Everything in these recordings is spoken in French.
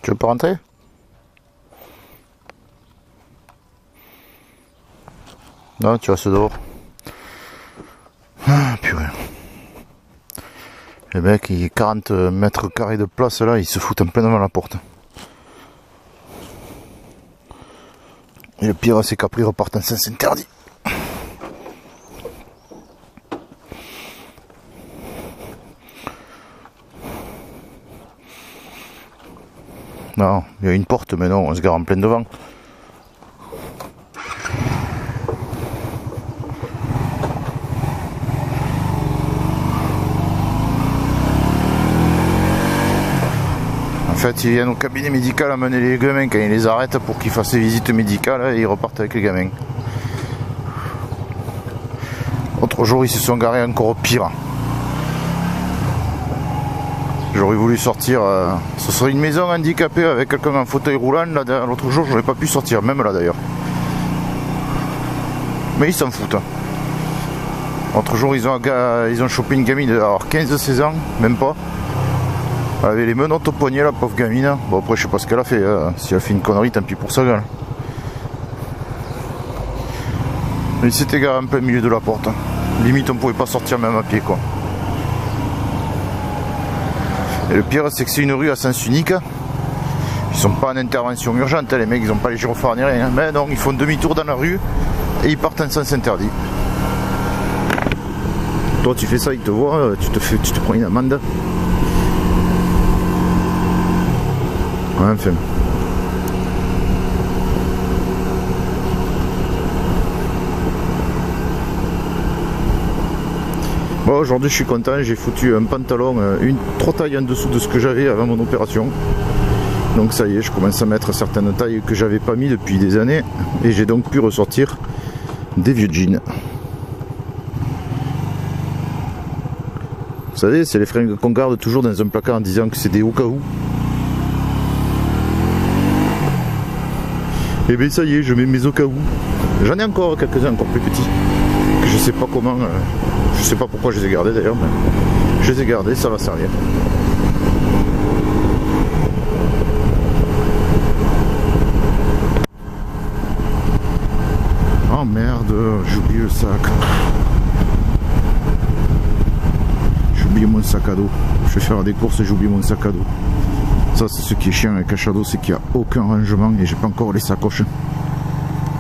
Tu veux pas rentrer? Non, tu restes dehors. Ah, purée. Les mecs, il y a 40 mètres carrés de place là, ils se foutent en plein devant la porte. Et le pire, c'est qu'après ils repartent en sens interdit. Non, il y a une porte, mais non, on se gare en plein devant. En fait, ils viennent au cabinet médical amener les gamins quand ils les arrêtent pour qu'ils fassent des visites médicales et ils repartent avec les gamins. L'autre jour, ils se sont garés encore pire. J'aurais voulu sortir, ce serait une maison handicapée avec quelqu'un en fauteuil roulant. L'autre jour, j'aurais pas pu sortir, même là d'ailleurs. Mais ils s'en foutent. L'autre jour, ils ont chopé une gamine de 15-16 ans, même pas. Elle avait les menottes au poignet, la pauvre gamine. Bon, après, je sais pas ce qu'elle a fait. Si elle a fait une connerie, tant pis pour sa gueule. Mais il s'était garé un peu au milieu de la porte. Limite, on pouvait pas sortir même à pied, quoi. Et le pire, c'est que c'est une rue à sens unique. Ils sont pas en intervention urgente, les mecs, ils ont pas les gyrophares ni rien. Mais non, ils font demi-tour dans la rue et ils partent en sens interdit. Toi, tu fais ça, ils te voient, tu te prends une amende. Ouais, enfin. Bon, aujourd'hui je suis content, j'ai foutu un pantalon, une trop taille en dessous de ce que j'avais avant mon opération. Donc ça y est, je commence à mettre certaines tailles que j'avais pas mis depuis des années. Et j'ai donc pu ressortir des vieux jeans. Vous savez, c'est les fringues qu'on garde toujours dans un placard en disant que c'est des au cas où. Et bien ça y est, je mets mes au cas où. J'en ai encore quelques-uns encore plus petits. Que je sais pas comment, je sais pas pourquoi je les ai gardés d'ailleurs, mais je les ai gardés, ça va servir. Oh merde, j'ai oublié le sac. J'ai oublié mon sac à dos. Je vais faire des courses et j'ai oublié mon sac à dos. Ça c'est ce qui est chiant avec un Shadow, c'est qu'il n'y a aucun rangement et j'ai pas encore les sacoches.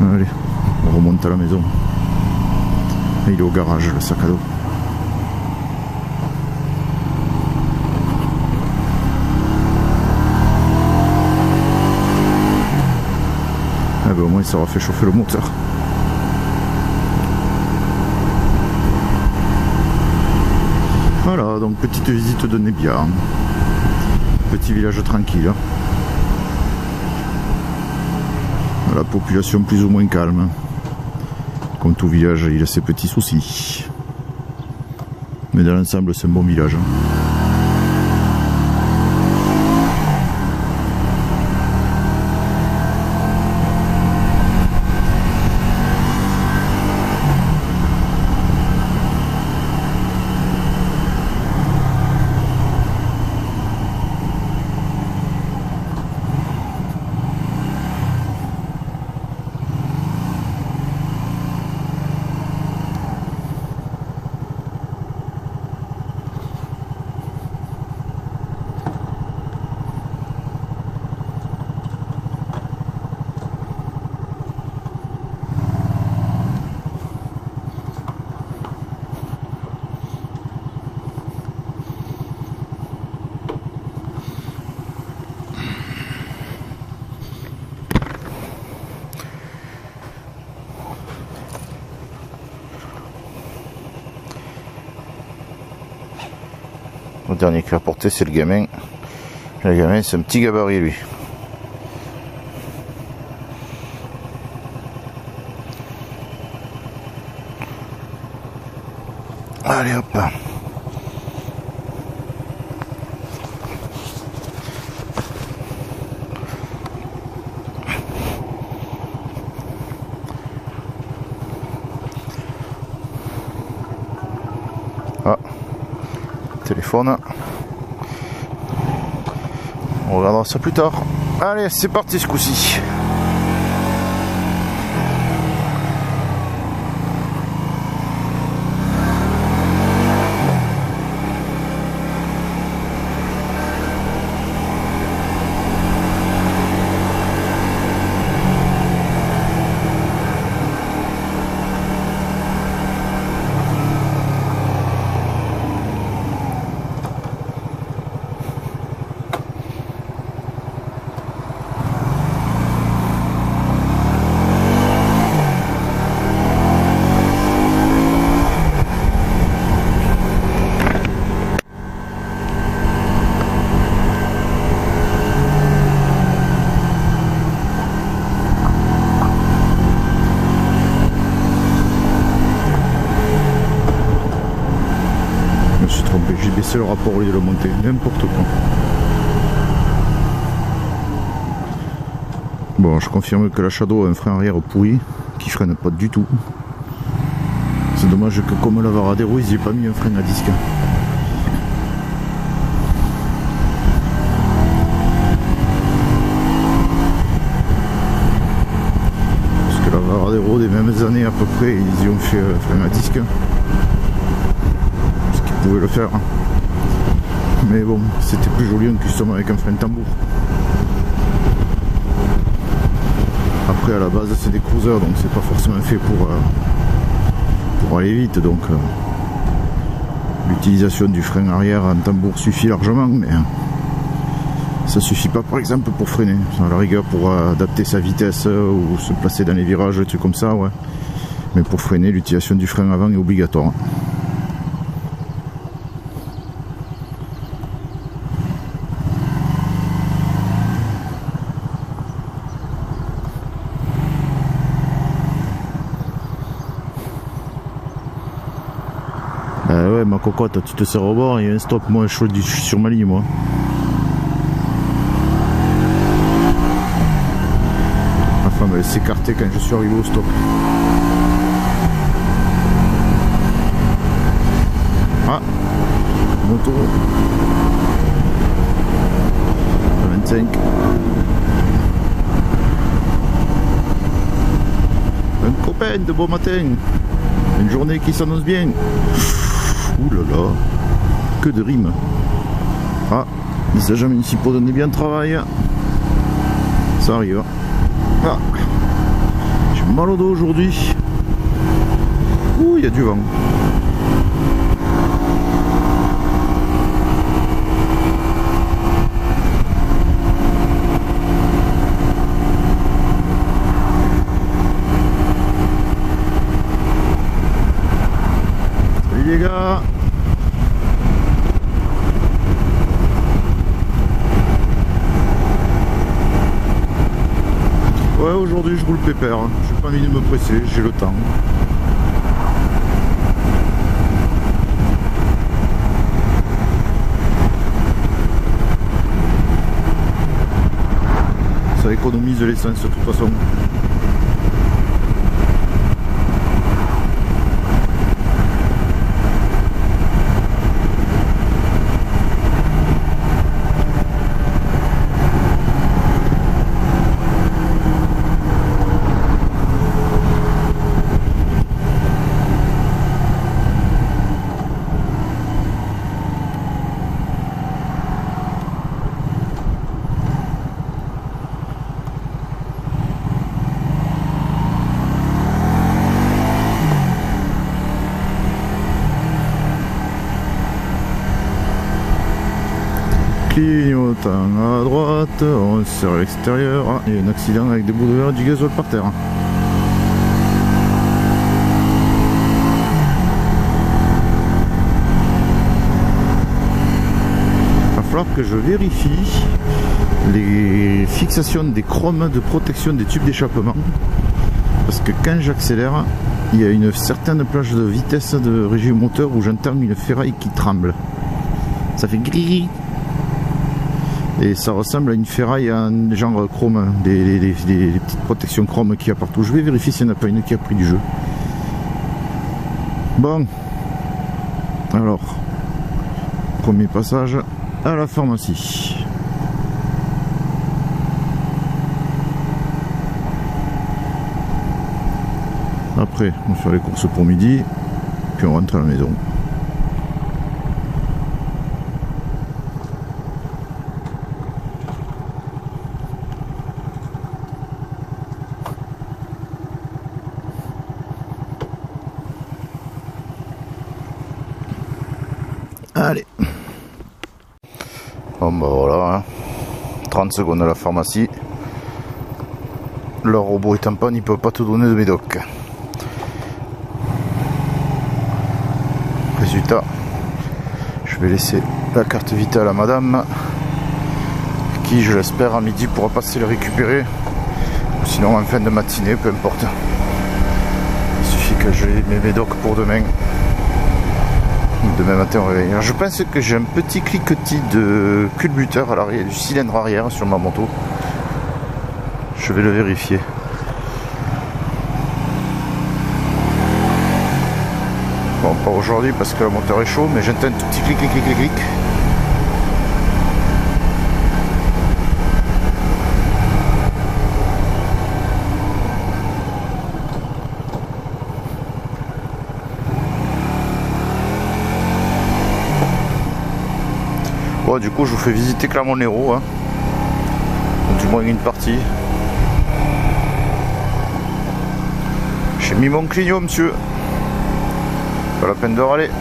Allez, on remonte à la maison. Et il est au garage le sac à dos. Ah ben au moins ça aura fait chauffer le moteur. Voilà, donc petite visite de Nebia. Petit village tranquille. La population plus ou moins calme. Comme tout village, il a ses petits soucis. Mais dans l'ensemble, c'est un bon village. Le dernier qui va porter, c'est le gamin. Le gamin, c'est un petit gabarit, lui. Allez, hop. Ah. Téléphone. On regardera ça plus tard. Allez, c'est parti ce coup-ci. J'ai baissé le rapport au lieu de le monter, n'importe quoi. Bon, je confirme que la Shadow a un frein arrière pourri, qui freine pas du tout. C'est dommage que comme la Varadero, ils n'y aient pas mis un frein à disque. Parce que la Varadero, des mêmes années à peu près, ils y ont fait un frein à disque. Pouvait le faire, mais bon, c'était plus joli en custom avec un frein de tambour. Après, à la base, c'est des cruisers, donc c'est pas forcément fait pour aller vite, donc l'utilisation du frein arrière en tambour suffit largement, mais ça suffit pas par exemple pour freiner. À la rigueur, pour adapter sa vitesse ou se placer dans les virages, des trucs comme ça, ouais, mais pour freiner, l'utilisation du frein avant est obligatoire. Ouais, ma cocotte, tu te sers au bord, il y a un stop, moi je suis sur ma ligne, moi. Ma femme elle s'écartait quand je suis arrivé au stop. Ah, moto 25. Un copain de bon matin, une journée qui s'annonce bien. Ouh là là, que de rimes. Ah, il s'est jamais ici pour donner bien de travail. Ça arrive. Ah, j'ai mal au dos aujourd'hui. Ouh, il y a du vent. Salut les gars. Ouais, aujourd'hui je roule pépère, j'ai pas envie de me presser, j'ai le temps. Ça économise l'essence de toute façon. Clignotant à droite, on sert à l'extérieur. Ah, il y a un accident avec des bouts de verre et du gazole par terre. Il va falloir que je vérifie les fixations des chromes de protection des tubes d'échappement. Parce que quand j'accélère, il y a une certaine plage de vitesse de régime moteur où j'entends une ferraille qui tremble. Ça fait gris. Et ça ressemble à une ferraille en genre chrome, des petites protections chrome qu'il y a partout. Je vais vérifier s'il n'y en a pas une qui a pris du jeu. Bon, alors, premier passage à la pharmacie. Après, on fait les courses pour midi, puis on rentre à la maison. Allez. Bon bah voilà, hein. 30 secondes à la pharmacie. Le robot est en panne, il peut pas te donner de médoc. Résultat, je vais laisser la carte vitale à madame, qui je l'espère à midi pourra passer le récupérer, ou sinon en fin de matinée, peu importe. Il suffit que j'ai mes médocs pour demain. Demain matin au réveil. Alors, je pense que j'ai un petit cliquetis de culbuteur à l'arrière, du cylindre arrière sur ma moto. Je vais le vérifier. Bon, pas aujourd'hui parce que le moteur est chaud, mais j'entends un tout petit clic, clic, clic, clic, clic. Bon, du coup, je vous fais visiter Clermont-Lérault, hein. Du moins une partie. J'ai mis mon clignot, monsieur. Pas la peine de râler.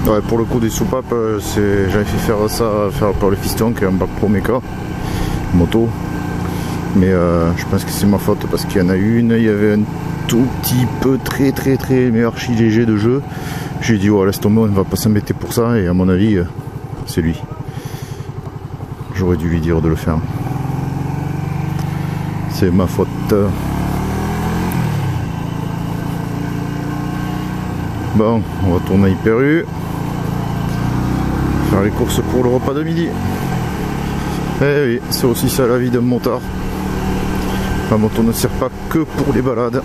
Ouais, pour le coup des soupapes, j'avais fait faire par le fiston qui est un bac pro méca moto, mais je pense que c'est ma faute parce qu'il y en a une, il y avait un tout petit peu très mais archi léger de jeu. J'ai dit oh laisse tomber, on va pas s'embêter pour ça, et à mon avis c'est lui. J'aurais dû lui dire de le faire. C'est ma faute. Bon, on va tourner à Hyper U. Faire les courses pour le repas de midi. Eh oui, c'est aussi ça la vie d'un motard. La moto ne sert pas que pour les balades.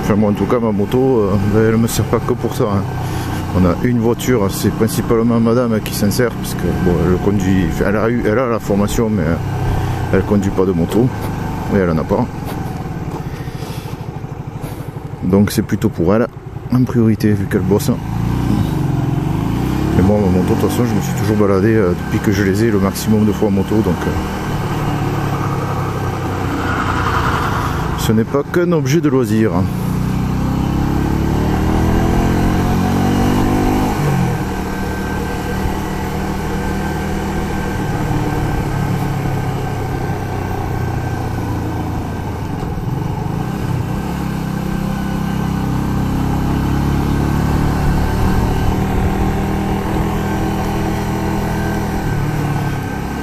Enfin moi en tout cas ma moto, elle ne me sert pas que pour ça, hein. On a une voiture, c'est principalement madame qui s'en sert, parce que bon, elle conduit, enfin, elle a la formation, mais elle conduit pas de moto, et elle en a pas. Donc c'est plutôt pour elle en priorité vu qu'elle bosse. Mais moi ma moto de toute façon je me suis toujours baladé depuis que je les ai le maximum de fois en moto, donc ce n'est pas qu'un objet de loisir.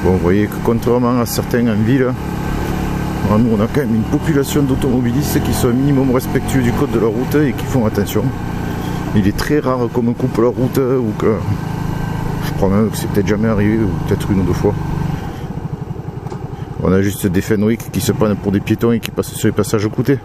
Bon, vous voyez que contrairement à certains en ville, nous on a quand même une population d'automobilistes qui sont un minimum respectueux du code de la route et qui font attention. Il est très rare qu'on me coupe la route, ou que je crois même que c'est peut-être jamais arrivé, ou peut-être une ou deux fois. On a juste des Fenwick qui se prennent pour des piétons et qui passent sur les passages à côté.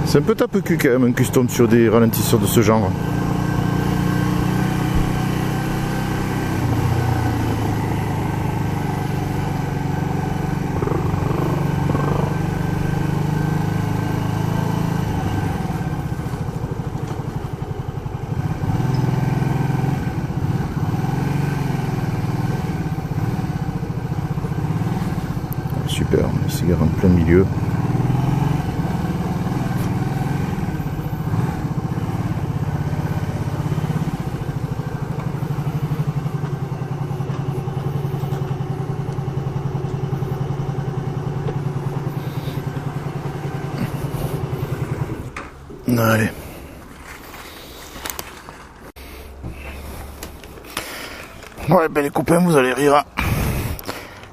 C'est un peu tape-cul quand même un custom sur des ralentisseurs de ce genre. plein milieu. Allez. Ouais, ben les copains, vous allez rire. Je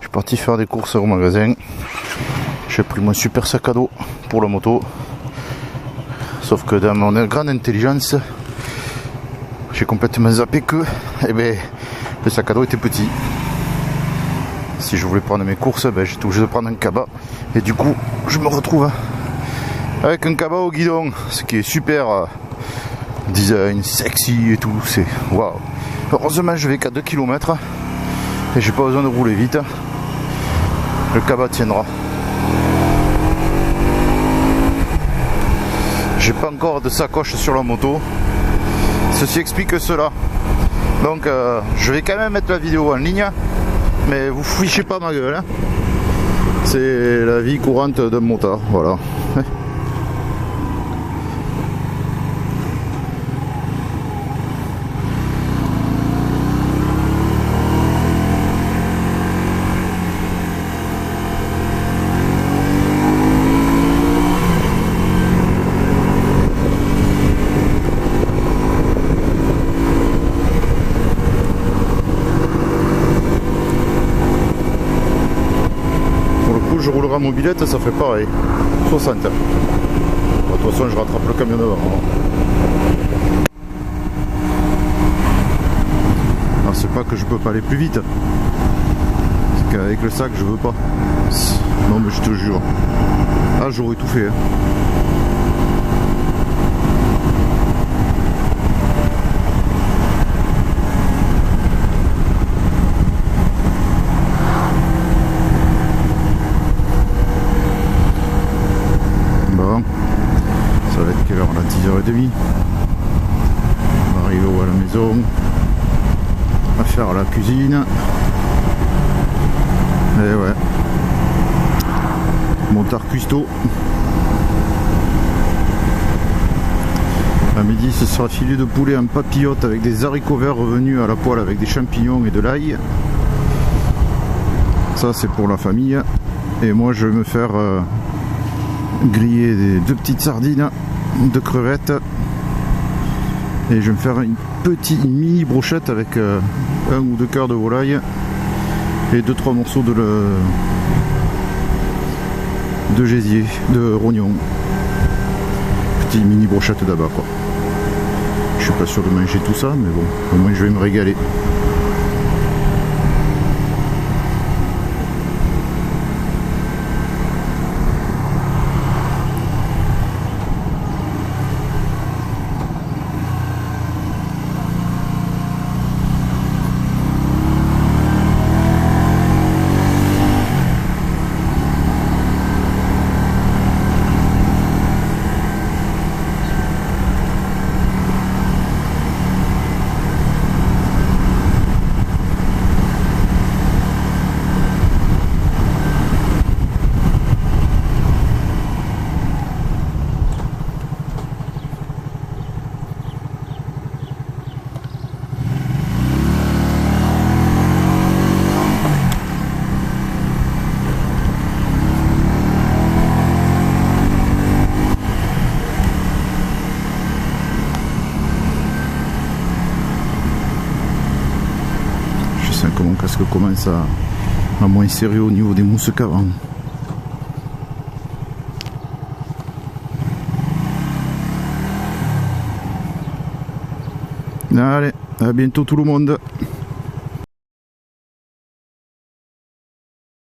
suis parti faire des courses au magasin. J'ai pris mon super sac à dos pour la moto. Sauf que dans mon grande intelligence, j'ai complètement zappé que le sac à dos était petit. Si je voulais prendre mes courses, j'étais obligé de prendre un cabas. Et du coup, je me retrouve avec un cabas au guidon, ce qui est super design, sexy et tout, c'est waouh. Heureusement je vais qu'à 2 km et j'ai pas besoin de rouler vite, le cabas tiendra. J'ai pas encore de sacoche sur la moto, ceci explique cela. Donc je vais quand même mettre la vidéo en ligne, mais vous fichez pas ma gueule, hein. C'est la vie courante d'un motard, voilà. Je roulerai en mobilette, ça fait pareil. 60. De toute façon, je rattrape le camion devant. Alors, c'est pas que je peux pas aller plus vite. C'est qu'avec le sac, je veux pas. Non, mais je te jure. Ah, j'aurais tout fait. Hein. Ça va être quelle heure là? 10h30. On va arriver à la maison. On va faire la cuisine. Et ouais. Montard cuistot. À midi ce sera filet de poulet en papillote avec des haricots verts revenus à la poêle avec des champignons et de l'ail. Ça c'est pour la famille. Et moi je vais me faire griller des 2 petites sardines, 2 crevettes, et je vais me faire une mini brochette avec 1 ou 2 cœurs de volaille et 2-3 morceaux de gésier, de rognon. Petite mini brochette d'abord quoi. Je suis pas sûr de manger tout ça, mais bon, au moins je vais me régaler. Que mon casque commence à moins sérieux au niveau des mousses qu'avant. Allez, à bientôt tout le monde.